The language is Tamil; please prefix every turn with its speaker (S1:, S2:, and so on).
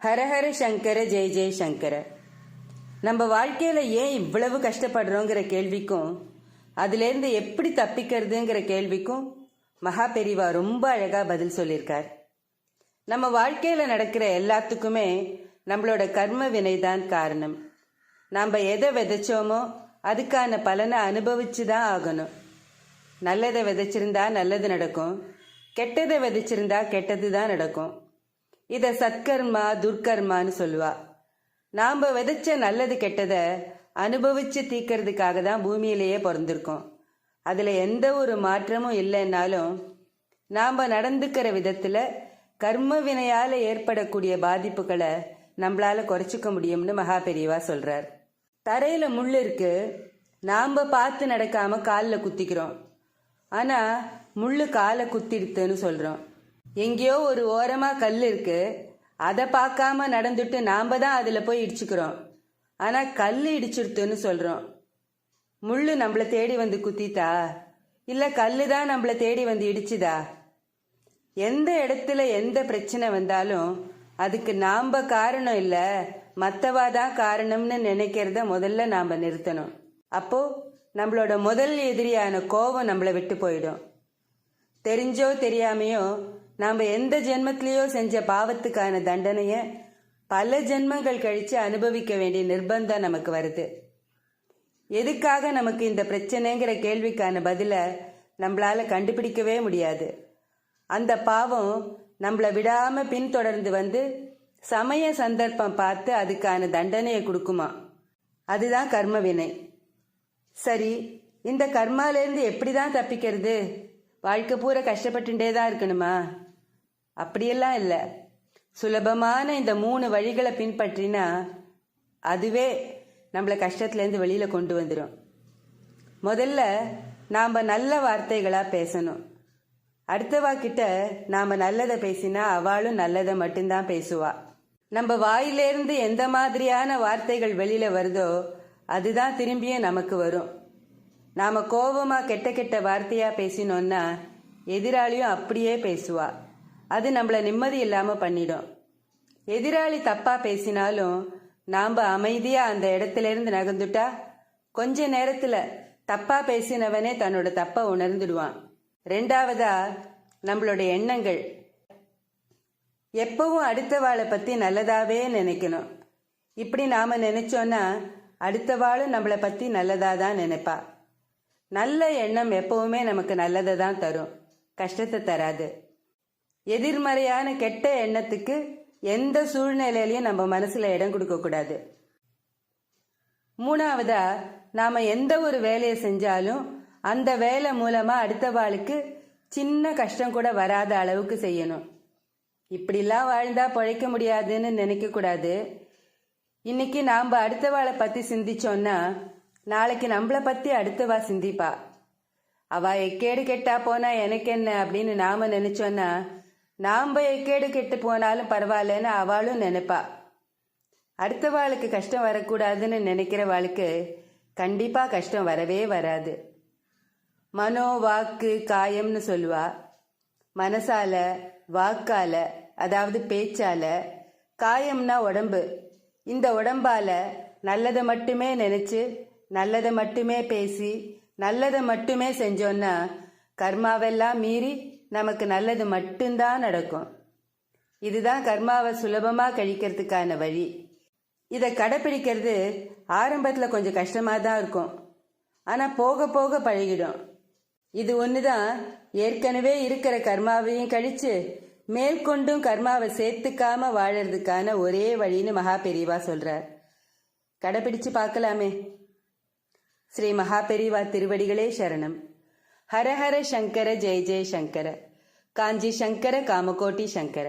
S1: ஹரஹர சங்கர ஜெய ஜெய சங்கர. நம்ம வாழ்க்கையில ஏன் இவ்வளவு கஷ்டப்படுறோங்கிற கேள்விக்கும் அதுலேருந்து எப்படி தப்பிக்கிறதுங்கிற கேள்விக்கும் மகா பெரிவா ரொம்ப அழகா பதில் சொல்லியிருக்கார். நம்ம வாழ்க்கையில நடக்கிற எல்லாத்துக்குமே நம்மளோட கர்ம வினைதான் காரணம். நம்ம எதை விதைச்சோமோ அதுக்கான பலனை அனுபவிச்சு தான் ஆகணும். நல்லதை விதைச்சிருந்தா நல்லது நடக்கும், கெட்டதை விதைச்சிருந்தா கெட்டது தான் நடக்கும். இதை சத்கர்மா துர்கர்மான்னு சொல்லுவா. நாம் விதைச்ச நல்லது கெட்டதை அனுபவிச்சு தீக்கிறதுக்காக தான் பூமியிலேயே பிறந்திருக்கோம். அதில் எந்த ஒரு மாற்றமும் இல்லைன்னாலும் நாம் நடந்துக்கிற விதத்தில் கர்ம வினையால் ஏற்படக்கூடிய பாதிப்புகளை நம்மளால குறைச்சிக்க முடியும்னு மகா பெரியவா சொல்கிறார். தரையில் முள் இருக்கு, நாம் பார்த்து நடக்காமல் காலில் குத்திக்கிறோம். ஆனால் முள் காலை குத்திடுத்துன்னு சொல்கிறோம். எங்கேயோ ஒரு ஓரமாக கல் இருக்கு, அதை பார்க்காம நடந்துட்டு நாம் தான் அதில் போய் இடிச்சுக்கிறோம். ஆனால் கல் இடிச்சிடுத்துன்னு சொல்கிறோம். முள் நம்மளை தேடி வந்து குத்தித்தா இல்லை கல் தான் நம்மளை தேடி வந்து இடிச்சுதா? எந்த இடத்துல எந்த பிரச்சனை வந்தாலும் அதுக்கு நாம் காரணம் இல்லை, மற்றவா தான் காரணம்னு நினைக்கிறத முதல்ல நாம் நிறுத்தணும். அப்போ நம்மளோட முதல் எதிரியான கோபம் நம்மளை விட்டு போயிடும். தெரிஞ்சோ தெரியாமையோ நாம் எந்த ஜென்மத்திலேயோ செஞ்ச பாவத்துக்கான தண்டனையை பல ஜென்மங்கள் கழித்து அனுபவிக்க வேண்டிய நிர்பந்தம் நமக்கு வருது. எதுக்காக நமக்கு இந்த பிரச்சனைங்கிற கேள்விக்கான பதிலை நம்மளால கண்டுபிடிக்கவே முடியாது. அந்த பாவம் நம்மளை விடாமல் பின்தொடர்ந்து வந்து சமய சந்தர்ப்பம் பார்த்து அதுக்கான தண்டனையை கொடுக்குமா. அதுதான் கர்ம வினை. சரி, இந்த கர்மாலேருந்து எப்படி தான் தப்பிக்கிறது? வாழ்க்கை பூரா கஷ்டப்பட்டுட்டே தான் இருக்கணுமா? அப்படியெல்லாம் இல்லை. சுலபமான இந்த 3 வழிகளை பின்பற்றினா அதுவே நம்மளை கஷ்டத்துலேருந்து வெளியில் கொண்டு வந்துடும். முதல்ல நாம் நல்ல வார்த்தைகளாக பேசணும். அடுத்தவாக்கிட்ட நாம் நல்லதை பேசினா அவளும் நல்லதை மட்டும்தான் பேசுவா. நம்ம வாயிலேருந்து எந்த மாதிரியான வார்த்தைகள் வெளியில் வருதோ அதுதான் திரும்பியும் நமக்கு வரும். நாம் கோபமாக கெட்ட கெட்ட வார்த்தையாக பேசினோன்னா எதிராளியும் அப்படியே பேசுவா. அது நம்மளை நிம்மதி இல்லாமல் பண்ணிடும். எதிராளி தப்பாக பேசினாலும் நாம் அமைதியாக அந்த இடத்துலேருந்து நகர்ந்துட்டா கொஞ்ச நேரத்தில் தப்பாக பேசினவனே தன்னோட தப்பை உணர்ந்துடுவான். ரெண்டாவதா நம்மளோட எண்ணங்கள். எப்பவும் அடுத்தவாளை பற்றி நல்லதாகவே நினைக்கணும். இப்படி நாம் நினைச்சோன்னா அடுத்தவாளும் நம்மளை பற்றி நல்லதாக தான் நினைப்பா. நல்ல எண்ணம் எப்பவுமே நமக்கு நல்லதை தான் தரும், கஷ்டத்தை தராது. எதிர்மறையான கெட்ட எண்ணத்துக்கு எந்த சூழ்நிலையிலையும் நம்ம மனசுல இடம் கொடுக்கக்கூடாது. மூணாவதா நாம எந்த ஒரு வேலையை செஞ்சாலும் அந்த வேலை மூலமா அடுத்தவாளுக்கு சின்ன கஷ்டம் கூட வராத அளவுக்கு செய்யணும். இப்படிலாம் வாழ்ந்தா பிழைக்க முடியாதுன்னு நினைக்க கூடாது. இன்னைக்கு நாம் அடுத்தவாளை பத்தி சிந்திச்சோன்னா நாளைக்கு நம்மளை பத்தி அடுத்தவா சிந்திப்பா. அவ எக்கேடு கெட்டா போனா எனக்கு என்ன அப்படின்னு நாம நினைச்சோன்னா நாம் எக்கேடு கெட்டு போனாலும் பரவாயில்லன்னு அவளும் நினைப்பா. அடுத்தவாளுக்கு கஷ்டம் வரக்கூடாதுன்னு நினைக்கிறவாளுக்கு கண்டிப்பா கஷ்டம் வரவே வராது. மனோ வாக்கு காயம்னு சொல்லுவா. மனசால வாக்கால அதாவது பேச்சால, காயம்னா உடம்பு. இந்த உடம்பால நல்லதை மட்டுமே நினைச்சு நல்லதை மட்டுமே பேசி நல்லதை மட்டுமே செஞ்சோன்னா கர்மாவெல்லாம் மீறி நமக்கு நல்லது மட்டும்தான் நடக்கும். இதுதான் கர்மாவை சுலபமாக கழிக்கிறதுக்கான வழி. இதை கடைப்பிடிக்கிறது ஆரம்பத்தில் கொஞ்சம் கஷ்டமாக தான் இருக்கும், ஆனால் போக போக பழகிடும். இது ஒன்று தான் ஏற்கனவே இருக்கிற கர்மாவையும் கழித்து மேற்கொண்டும் கர்மாவை சேர்த்துக்காம வாழறதுக்கான ஒரே வழின்னு மகா பெரியவா சொல்கிறார். கடைப்பிடிச்சு பார்க்கலாமே. ஸ்ரீ மகா பெரியவா திருவடிகளே சரணம். ஹரஹர சங்கர ஜெய ஜெய சங்கர. காஞ்சி சங்கர காமகோட்டி சங்கர.